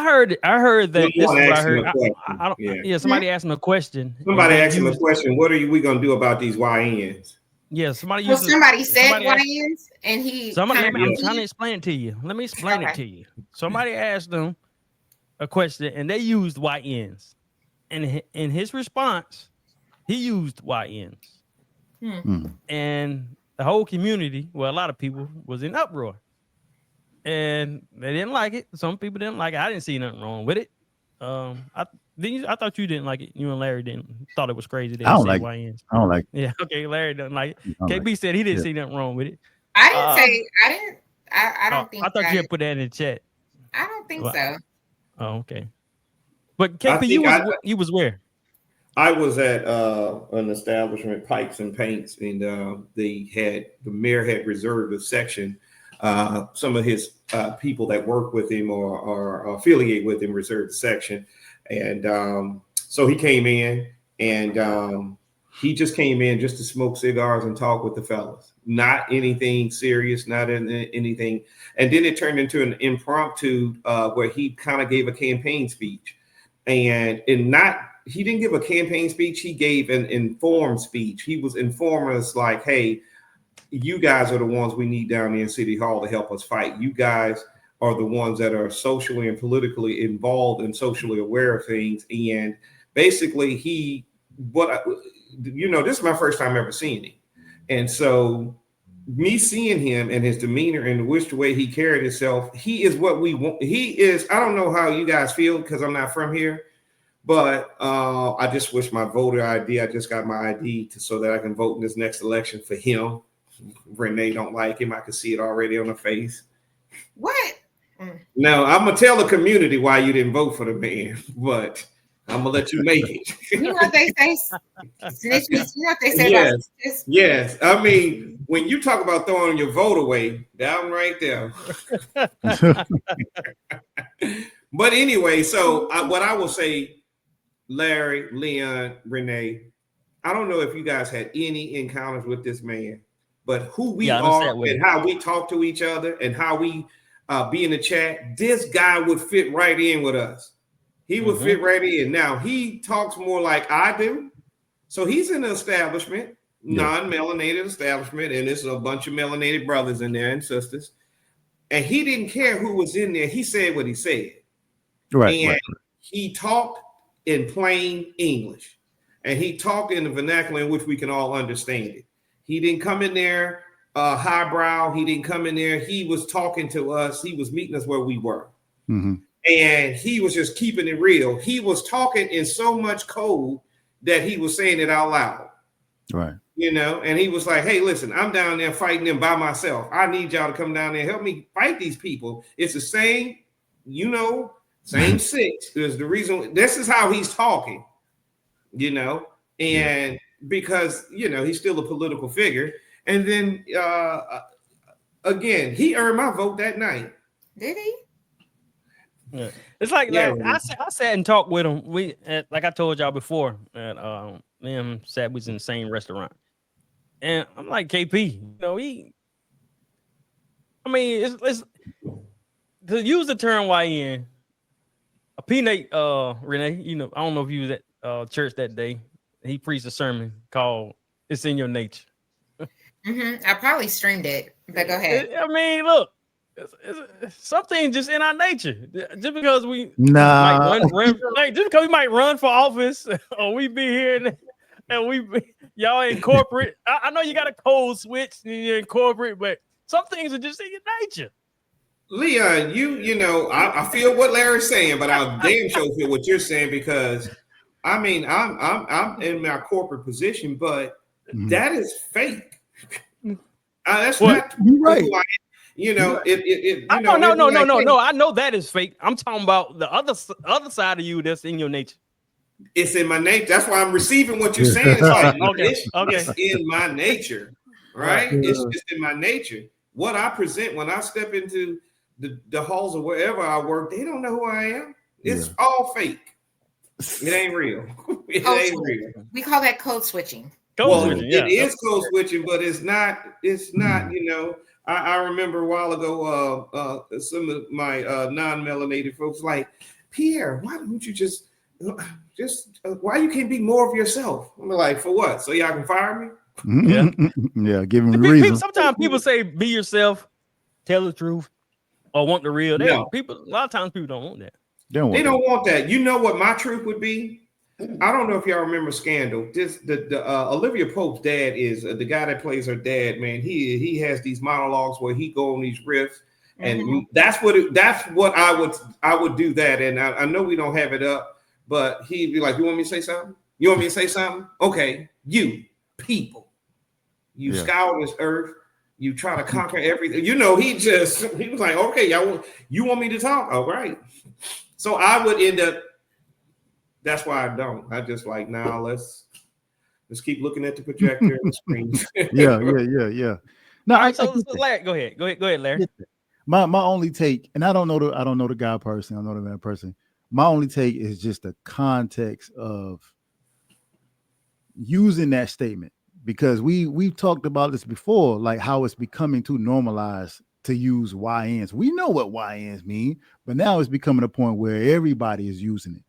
heard that this is what I asked him heard. a question. I don't. Yeah. Yeah, somebody asked him a question. Somebody asked him a question. What are we gonna do about these YNs? Yeah, somebody So using. somebody said Somebody asked. YNs, and he Somebody. kind of. I'm trying to explain it to you. Let me explain it Okay. to you. Somebody asked them a question, and they used YNs, and in his response, he used YNs, and the whole community, well, a lot of people was in uproar. And they didn't like it. Some people didn't like it. I didn't see nothing wrong with it. I thought you didn't like it. You and Larry didn't thought it was crazy that I he don't said like. YNs. I don't like. Yeah, okay. Larry doesn't like it. I don't KB like, said he didn't yeah. see nothing wrong with it. I didn't say. I didn't. I don't think. I thought you had put that in the chat. I don't think Well, so. Oh, okay. But KP, you was where? I was at an establishment, Pikes and Paints, and the mayor had reserved a section. Some of his people that work with him or affiliate with him reserved a section, and so he came in, and he just came in just to smoke cigars and talk with the fellas. Not anything serious, not anything. And then it turned into an impromptu where he kind of gave a campaign speech, and he didn't give a campaign speech. He gave an informed speech. He was informing us like, hey, you guys are the ones we need down there in City Hall to help us fight. You guys are the ones that are socially and politically involved and socially aware of things. And basically this is my first time ever seeing him. And so me seeing him and his demeanor and the way he carried himself, he is what we want. He is, I don't know how you guys feel because I'm not from here, but I just wish my voter ID, I just got my ID so that I can vote in this next election for him. Renee don't like him. I can see it already on her face. What? No, I'm gonna tell the community why you didn't vote for the man, but I'm gonna let you make it. You know what they say? Snitches. You know what they say Yes. about snitches? Yes. I mean, when you talk about throwing your vote away, down right there. But anyway, so what I will say, Larry, Leon, Renee, I don't know if you guys had any encounters with this man, but who we are and how we talk to each other and how we be in the chat, this guy would fit right in with us. He would fit right in. Now, he talks more like I do. So he's in an establishment, non-melanated establishment, and there's a bunch of melanated brothers in there and sisters. And he didn't care who was in there. He said what he said. Right. He talked in plain English. And he talked in the vernacular in which we can all understand it. He didn't come in there highbrow. He didn't come in there. He was talking to us. He was meeting us where we were. Mm-hmm. And he was just keeping it real. He was talking in so much code that he was saying it out loud. Right. You know, and he was like, hey, listen, I'm down there fighting them by myself. I need y'all to come down there and help me fight these people. It's the same, same six. There's the reason. This is how he's talking, and because, he's still a political figure. And then, again, he earned my vote that night. Did he? Yeah. It's like I sat and talked with him. We like I told y'all before, and me and him sat was in the same restaurant, and I'm like, KP, it's to use the term YN, a peanut, Renee, I don't know if you was at church that day. He preached a sermon called "It's in Your Nature." I probably streamed it, but go ahead. Look. It's something just in our nature. Just because we might run for office, or we be here and y'all in corporate. I know you got a code switch and you're in corporate, but some things are just in your nature. Leon, I feel what Larry's saying, but I damn sure feel what you're saying because I'm in my corporate position, but that is fake. That's not right. No. I know that is fake. I'm talking about the other side of you that's in your nature. It's in my nature. That's why I'm receiving what you're saying. It's like it's in my nature, right? It's just in my nature. What I present when I step into the halls or wherever I work, they don't know who I am. It's all fake. It ain't real. It ain't real. We call that code switching. It is code switching, but it's not. I remember a while ago, some of my non-melanated folks like, Pierre, why don't you just why you can't be more of yourself? I'm like, for what? So y'all can fire me? Yeah, give him the reason. Sometimes people say be yourself, tell the truth, or want the real. A lot of times people don't want that. They don't want that. You know what my truth would be? I don't know if y'all remember Scandal. Olivia Pope's dad is the guy that plays her dad. Man, he has these monologues where he go on these riffs, and that's what I would do that. And I know we don't have it up, but he'd be like, "You want me to say something? You want me to say something? Okay, you people, you scour this earth." You try to conquer everything. You know, he was like, okay, you want me to talk? All right. So I would end up, that's why I don't. I just like, let's keep looking at the projector and the screen. Yeah. No, right, Larry, go ahead, Larry. My only take, and I don't know the guy person, I know the man person. My only take is just the context of using that statement. Because we've talked about this before, like how it's becoming too normalized to use YNs. We know what YNs mean, but now it's becoming a point where everybody is using it.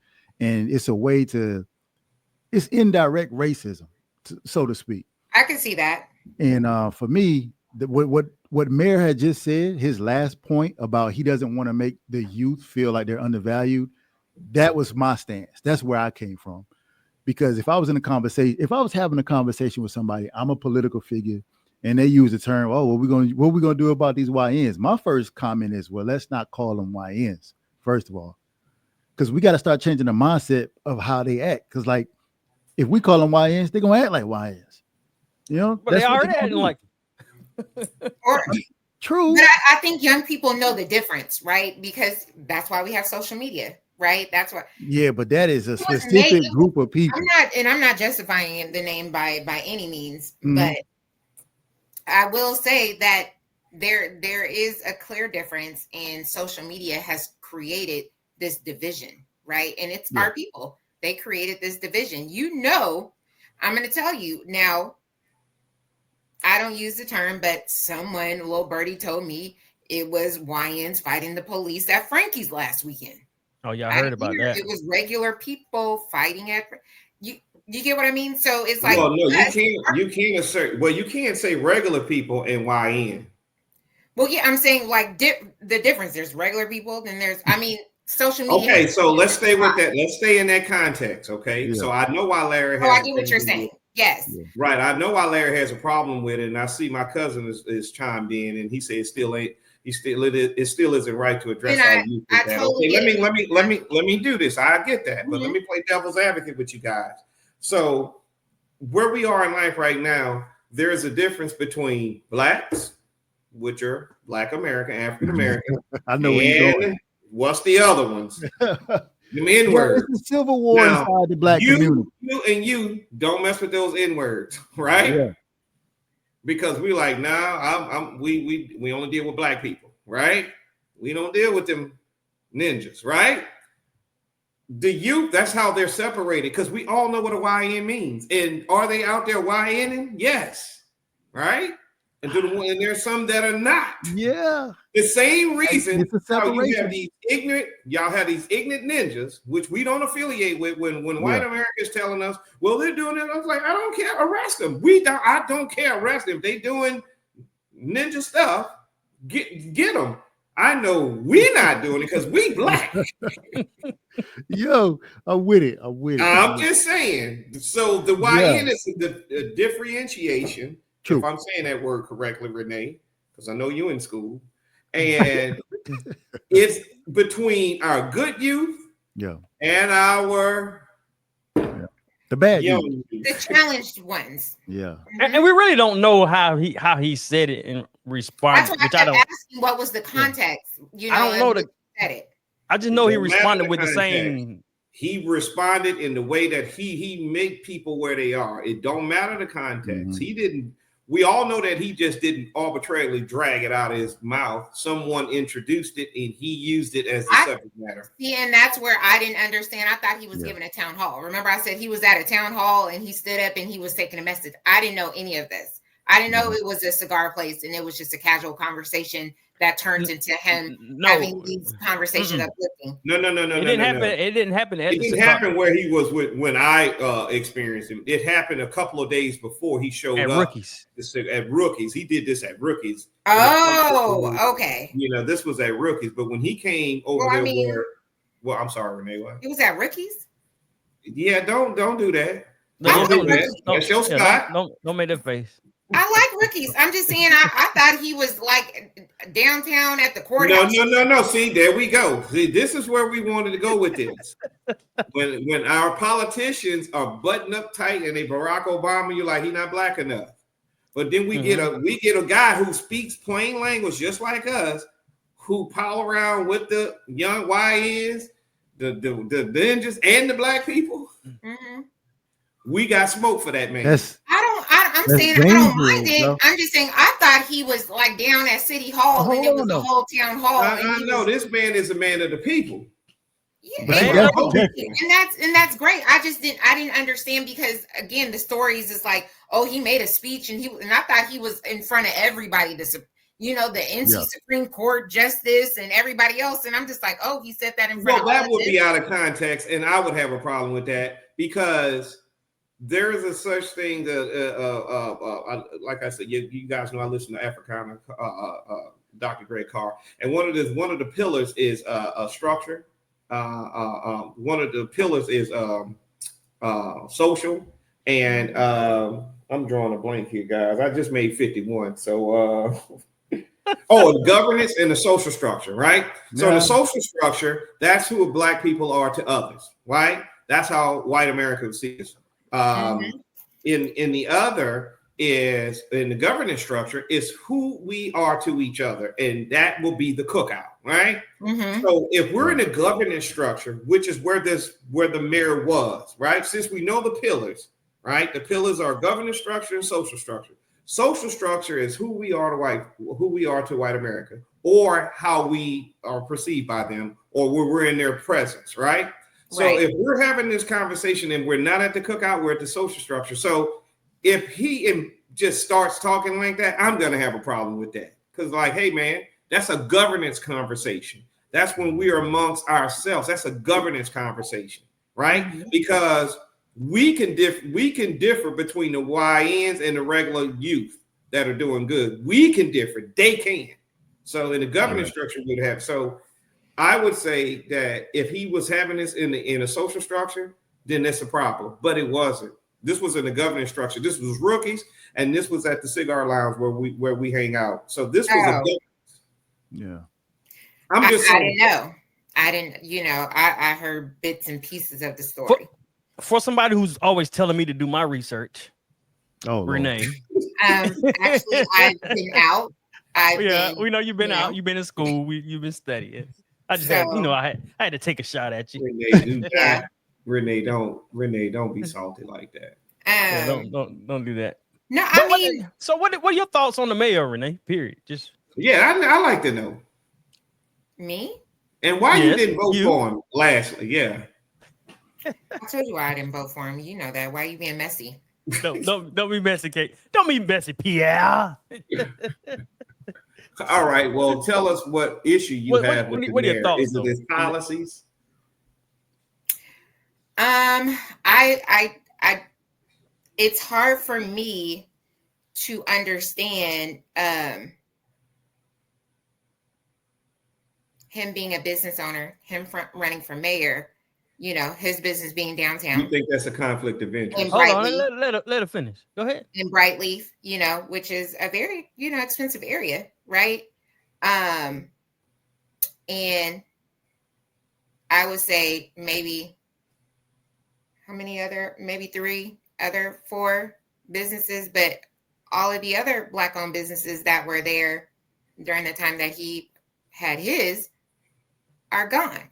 And it's a way it's indirect racism, so to speak. I can see that. And for me, what Mayor had just said, his last point about he doesn't want to make the youth feel like they're undervalued, that was my stance. That's where I came from. Because if I was having a conversation with somebody, I'm a political figure, and they use the term, "Oh, what we gonna do about these YNs?" My first comment is, "Well, let's not call them YNs, first of all, because we got to start changing the mindset of how they act. Because like, if we call them YNs, they're gonna act like YNs, you know." But they already acting like. True. But I think young people know the difference, right? Because that's why we have social media. Right. That's what. Yeah, but that is a specific group of people. I'm not justifying the name by any means, but I will say that there is a clear difference, and social media has created this division, right? And it's our people. They created this division. I'm going to tell you now. I don't use the term, but someone, little birdie, told me it was YNs fighting the police at Frankie's last weekend. Oh yeah, I heard about that. It was regular people fighting at you. You get what I mean? So it's like, well, no, you can't assert. Well, you can't say regular people and YN. Well, yeah, I'm saying like the difference. There's regular people, then there's. Social media. Okay, so let's stay with that. Let's stay in that context. Okay, so I know why Larry. I get what you're saying. Yes. Right. I know why Larry has a problem with it, and I see my cousin is chimed in, and he said it still isn't right to address our youth with that. Totally let me do this. I get that, but let me play devil's advocate with you guys. So where we are in life right now, there is a difference between blacks, which are Black American, African American. I know where you're going. What's the other ones? The N-words. It's the Civil War inside the Black community. You don't mess with those N-words, right? Yeah. Because we like, we only deal with Black people, right? We don't deal with them ninjas, right? The youth, that's how they're separated, because we all know what a YN means. And are they out there YNing? Yes, right? And there's some that are not. Yeah. The same reason it's a separation. Y'all have these ignorant ninjas, which we don't affiliate with when white America is telling us, well, they're doing it. I was like, I don't care, arrest them. I don't care, arrest them. If they doing ninja stuff, get them. I know we're not doing it because we Black. Yo, I'm with it. I'm just saying. So the YN is the differentiation. True. If I'm saying that word correctly, Renee, because I know you in school, and it's between our good youth, and our the bad youth, the challenged ones. Yeah, and we really don't know how he said it in response. That's why I kept asking what was the context. You know, I don't know said it. I just know he responded with the same. He responded in the way that he make people where they are. It don't matter the context. He didn't. We all know that he just didn't arbitrarily drag it out of his mouth. Someone introduced it and he used it as the subject matter. See, and that's where I didn't understand. I thought he was giving a town hall. Remember, I said he was at a town hall and he stood up and he was taking a message. I didn't know any of this. I didn't know it was a cigar place, and it was just a casual conversation that turned into him having these conversations uplifting. No. It didn't happen. It didn't happen. It didn't happen where he was when I experienced it. It happened a couple of days before he showed up Rookies. At Rookies. He did this at Rookies. Oh, okay. You know, this was at Rookies, but when he came over well, I'm sorry, Renee. What? It was at Rookies. Yeah, don't do that. Don't do that. That's your spot. Don't make that face. I like Rookies. I'm just saying, I thought he was like downtown at the courthouse. No. See, there we go. See, this is where we wanted to go with this. when our politicians are buttoned up tight and they Barack Obama, you're like, he's not black enough. But then we get a guy who speaks plain language just like us, who pile around with the young YNs, the ninjas, and the black people. Mm-hmm. We got smoke for that man. I'm saying I don't mind it. Bro. I'm just saying I thought he was like down at City Hall and it was the whole town hall. I know this man is a man of the people. Yeah, and that's great. I didn't understand because again the stories is like, oh, he made a speech and I thought he was in front of everybody the NC Supreme Court justice and everybody else, and I'm just like, oh, he said that in front of that would be out of context, and I would have a problem with that because there is a such thing that, like I said, you guys know I listen to Africana, Dr. Greg Carr, and one of the pillars is a structure. One of the pillars is social, and I'm drawing a blank here, guys. I just made 51, so the governance and the social structure, right? Yeah. So the social structure, that's who black people are to others, right? That's how white America sees it. In the other is in the governance structure is who we are to each other, and that will be the cookout, right? Mm-hmm. So if we're in a governance structure, which is where the mayor was, right? Since we know the pillars, right? The pillars are governance structure and social structure. Social structure is who we are to white America, or how we are perceived by them, or where we're in their presence, right? So if we're having this conversation and we're not at the cookout, we're at the social structure. So if he just starts talking like that, I'm going to have a problem with that. Because like, hey, man, that's a governance conversation. That's when we are amongst ourselves. That's a governance conversation, right? Mm-hmm. Because we can differ between the YNs and the regular youth that are doing good. We can differ. They can. So in the governance structure, we'd have. So I would say that if he was having this in a social structure, then that's a problem. But it wasn't. This was in the governance structure. This was Rookies, and this was at the cigar lounge where we hang out. So this was I'm just saying. I didn't know. I didn't. I heard bits and pieces of the story. For somebody who's always telling me to do my research, Renee. Actually, I've been out. We know you've been out. You've been in school. You've been studying. I just had, I had to take a shot at you. Renee, don't be salty like that. Don't do that. No, what are your thoughts on the mayor, Renee? Period. Just I like to know. Me? And why you didn't vote for him lastly? Yeah. I told you why I didn't vote for him. You know that. Why are you being messy? Don't be messy, Kate. Don't be messy, Pierre. All right. Well, tell us what issue you have with the mayor. Is it his policies? It's hard for me to understand him being a business owner, him running for mayor. His business being downtown. You think that's a conflict of interest? Hold on, let her finish. Go ahead. In Brightleaf, which is a very, expensive area, right? And I would say maybe maybe 4 businesses, but all of the other Black-owned businesses that were there during the time that he had his are gone.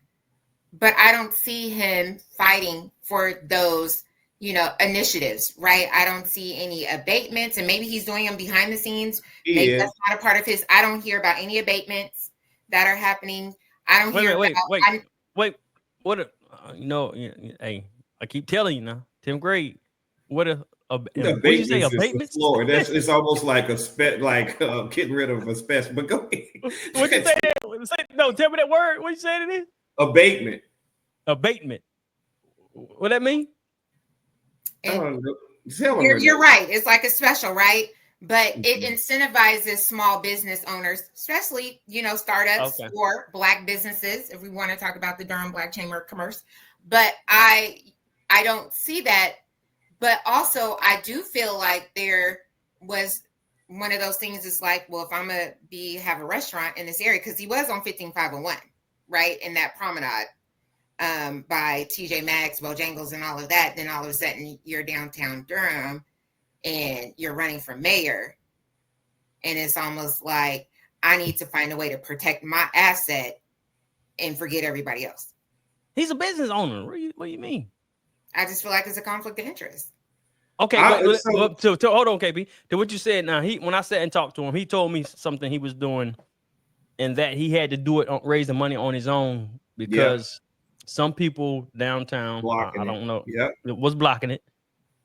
But I don't see him fighting for those, initiatives, right? I don't see any abatements, and maybe he's doing them behind the scenes. Maybe that's not a part of his. I don't hear about any abatements that are happening. I don't hear. Wait. What? Hey, I keep telling you now, 10th grade. What What did you say? Abatements? Floor. It's almost like getting rid of asbestos. But go ahead. What you say? No, tell me that word. What you say it is? Abatement. Abatement. What that mean? I don't know. You're right. It's like a special, right? But it incentivizes small business owners, especially, startups or Black businesses, if we want to talk about the Durham Black Chamber of Commerce. But I don't see that. But also, I do feel like there was one of those things. It's like, well, if I'm going to have a restaurant in this area, because he was on 15501, right? In that promenade by TJ Maxx, Bojangles, and all of that. Then all of a sudden, you're downtown Durham and you're running for mayor. And it's almost like, I need to find a way to protect my asset and forget everybody else. He's a business owner. What do you mean? I just feel like it's a conflict of interest. Okay, hold on, KB. To what you said now, when I sat and talked to him, he told me something he was doing, and that he had to do it, raise the money on his own because some people downtown, I don't know, was blocking it.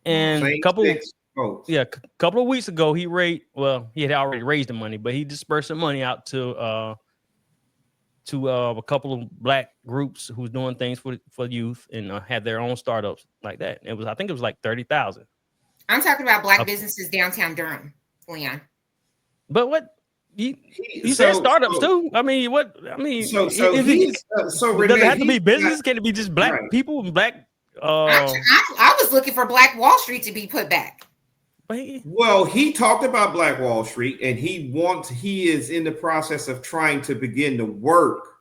And a couple of weeks ago, he had already raised the money, but he dispersed the money out to a couple of Black groups who's doing things for youth and had their own startups like that. I think it was like 30,000. I'm talking about Black businesses downtown Durham, Leon. But what you said startups too? I mean, what? I mean, so does it have to be business? Can it be just Black people and Black? I was looking for Black Wall Street to be put back. Well, he talked about Black Wall Street, and he is in the process of trying to begin to work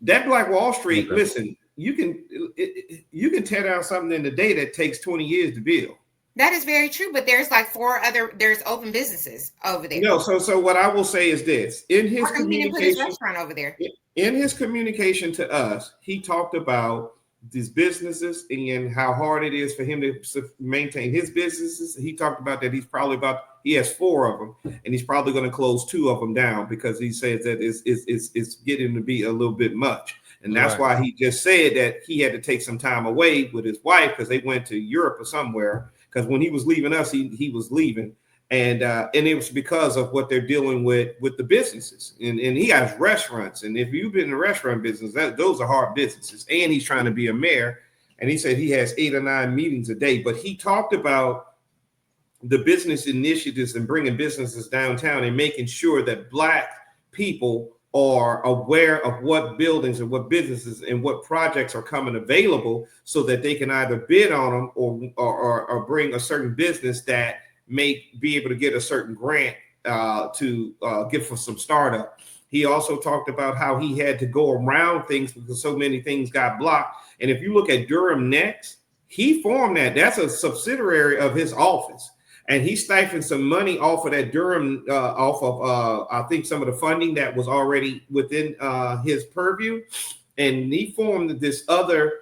that Black Wall Street. Okay. Listen, you can tear down something in the day that takes 20 years to build. That is very true, but there's like there's open businesses over there. No, so what I will say is this: in his communication, put his restaurant over there. In his communication to us, he talked about these businesses and how hard it is for him to maintain his businesses. He talked about that he has 4 of them, and he's probably going to close 2 of them down because he says that it's getting to be a little bit much. And that's why he just said that he had to take some time away with his wife because they went to Europe or somewhere. Because when he was leaving us, he was leaving. And it was because of what they're dealing with the businesses. And he has restaurants. And if you've been in the restaurant business, those are hard businesses. And he's trying to be a mayor. And he said he has 8 or 9 meetings a day. But he talked about the business initiatives and bringing businesses downtown and making sure that Black people are aware of what buildings and what businesses and what projects are coming available so that they can either bid on them or bring a certain business that may be able to get a certain grant to get for some startup. He also talked about how he had to go around things because so many things got blocked. And if you look at Durham Next, he formed that. That's a subsidiary of his office. And he stifled some money off of that Durham, I think some of the funding that was already within his purview. And he formed this other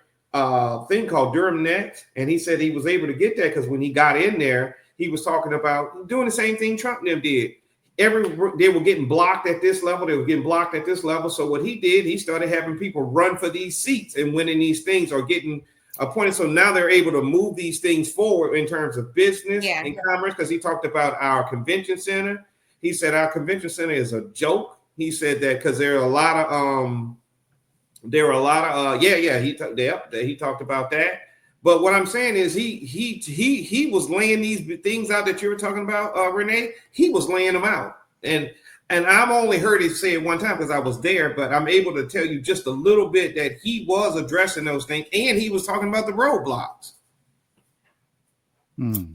thing called Durham Next. And he said he was able to get that because when he got in there, he was talking about doing the same thing Trump and them did. They were getting blocked at this level. They were getting blocked at this level. So what he did, he started having people run for these seats and winning these things or getting appointed. So now they're able to move these things forward in terms of business and commerce. Because he talked about our convention center. He said our convention center is a joke. He said that because there are a lot of he talked about that. But what I'm saying is he was laying these things out that you were talking about, Renee. He was laying them out. And I've only heard it say it one time because I was there, but I'm able to tell you just a little bit that he was addressing those things, and he was talking about the roadblocks.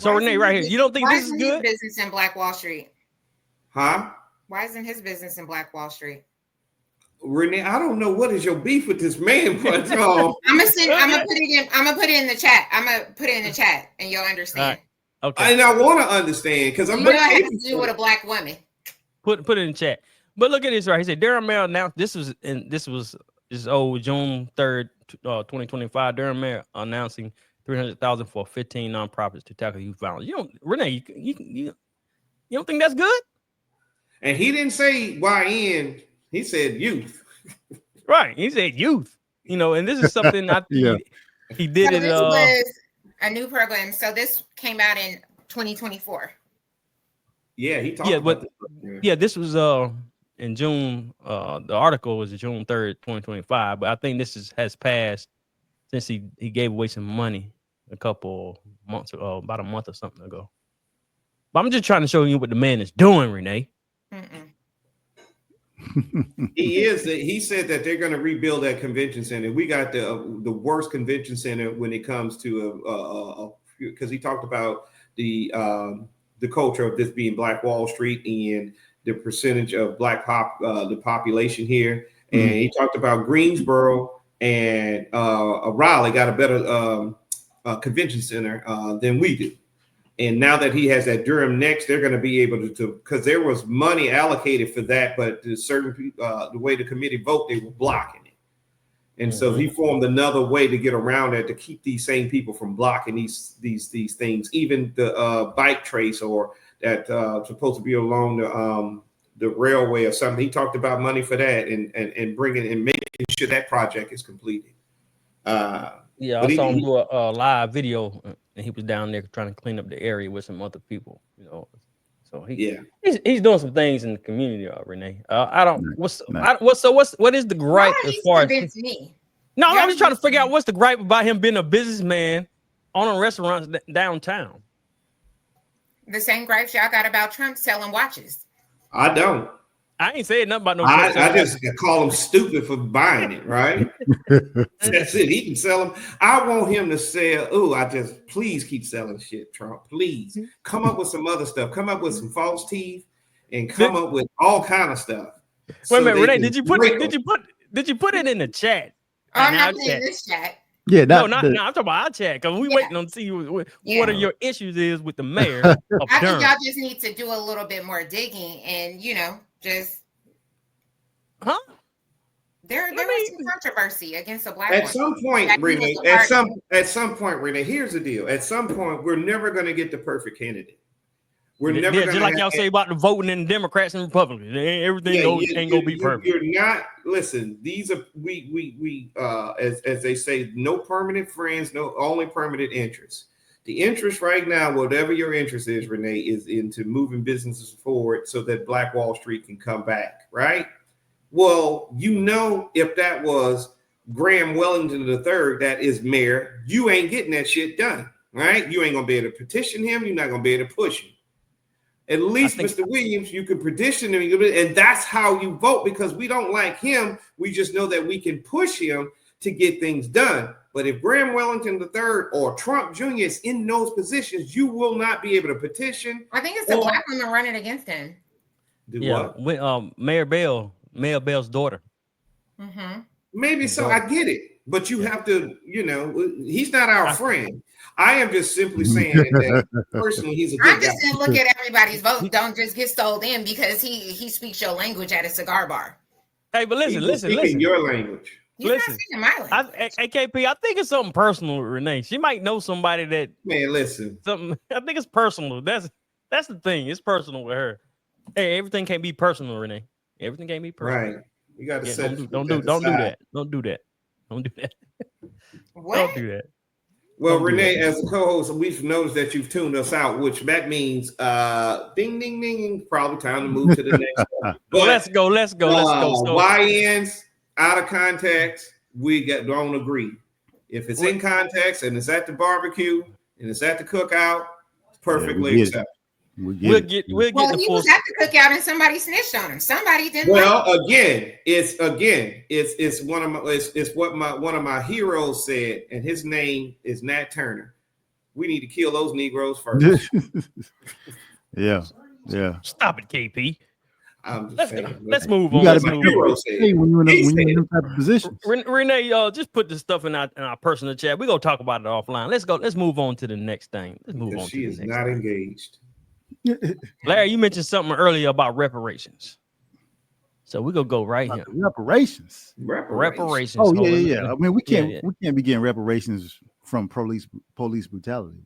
So Renee, right here, you don't think this is good? His business in Black Wall Street, huh? Why isn't his business in Black Wall Street? Renee, I don't know what is your beef with this man, but I'm gonna put it in the chat. I'm gonna put it in the chat, and you'll understand. Right. Okay. And I want to understand because I'm. You know what it has to do with a Black woman. Put it in chat. But look at this right. He said Durham Mayor announced this was June 3rd, 2025. Durham Mayor announcing $300,000 for 15 nonprofits to tackle youth violence. You don't, Renee, you don't think that's good? And he didn't say YN. He said youth. Right. He said youth. And this is something he did it. A new program. So this came out in 2024. Yeah, he talked Yeah, about but this. yeah, this was in June. The article was June 3rd, 2025. But I think this has passed since he gave away some money a couple months ago, about a month or something ago. But I'm just trying to show you what the man is doing, Renee. He said that they're going to rebuild that convention center. We got the worst convention center when it comes to because he talked about the culture of this being Black Wall Street and the percentage of the population here. And he talked about Greensboro and Raleigh got a better convention center than we do. And now that he has that Durham next, they're going to be able to because there was money allocated for that, but the way the committee vote, they were blocking it. And so he formed another way to get around it to keep these same people from blocking these things. Even the bike trace or that supposed to be along the railway or something. He talked about money for that and bringing and making sure that project is completed. Yeah, I saw him do a live video, and he was down there trying to clean up the area with some other people. So he's doing some things in the community, Renee. I don't. What is the gripe as far as me? No, I'm just trying to figure out what's the gripe about him being a businessman owning restaurants downtown. The same gripes y'all got about Trump selling watches. I don't. I ain't saying nothing about no. I just call him stupid for buying it, right? That's it. He can sell them. I want him to sell. Please keep selling shit, Trump. Please come up with some other stuff. Come up with some false teeth, and come up with all kind of stuff. Wait a minute, Renee. Did you put it in the chat? Oh, I'm not in this chat. Yeah, I'm talking about our chat because we waiting on to see what are your issues is with the mayor of I Durham. think y'all just need to do a little bit more digging and just there was some controversy against a black at woman. some point, Renee. At some point, Renee. Here's the deal. At some point, we're never going to get the perfect candidate. We're never just like y'all say about the voting in Democrats and Republicans. Everything ain't gonna be perfect. You're not. Listen, these are we as they say, no permanent friends, no only permanent interests. The interest right now, whatever your interest is, Renee, is into moving businesses forward so that Black Wall Street can come back, right? Well, if that was Graham Wellington III, that is mayor, you ain't getting that shit done, right? You ain't gonna be able to petition him. You're not gonna be able to push him. At least Mr. Williams, you can petition him, and that's how you vote because we don't like him. We just know that we can push him to get things done. But if Graham Wellington III or Trump Jr. is in those positions, you will not be able to petition. I think it's a black woman running against him. What? With, Mayor Bell's daughter. Mm-hmm. Maybe so. I get it, but you have to. He's not our friend. I am just simply saying that personally, he's a good guy. I just didn't look at everybody's vote. Don't just get sold in because he speaks your language at a cigar bar. Hey, but listen. Your language. He's not speaking my language. AKP, I think it's something personal with Renee. She might know somebody that. Man, listen. Something. I think it's personal. That's the thing. It's personal with her. Hey, everything can't be personal, Renee. Everything can't be personal. Right. You got to set. Don't do that. Don't do that. What? Don't do that. Well, Renee, as a co-host, we've noticed that you've tuned us out, which that means ding, ding, ding. Probably time to move to the next one. But, let's go. YNs out of context, we don't agree. If it's in context and it's at the barbecue and it's at the cookout, it's perfectly acceptable. We'll get he was at the cookout and somebody snitched on him. Somebody didn't. Well, it's one of my heroes said, and his name is Nat Turner. We need to kill those Negroes first. Yeah. Stop it, KP. Let's move on. You got to be when you're in them type of positions. Renee, just put this stuff in our personal chat. We're gonna talk about it offline. Let's go. Let's move on to the next thing. Let's move on. She is not engaged. Larry, you mentioned something earlier about reparations. So we're gonna go right here. Reparations. Reparations. Oh, yeah. I mean, we can't be getting reparations from police brutality.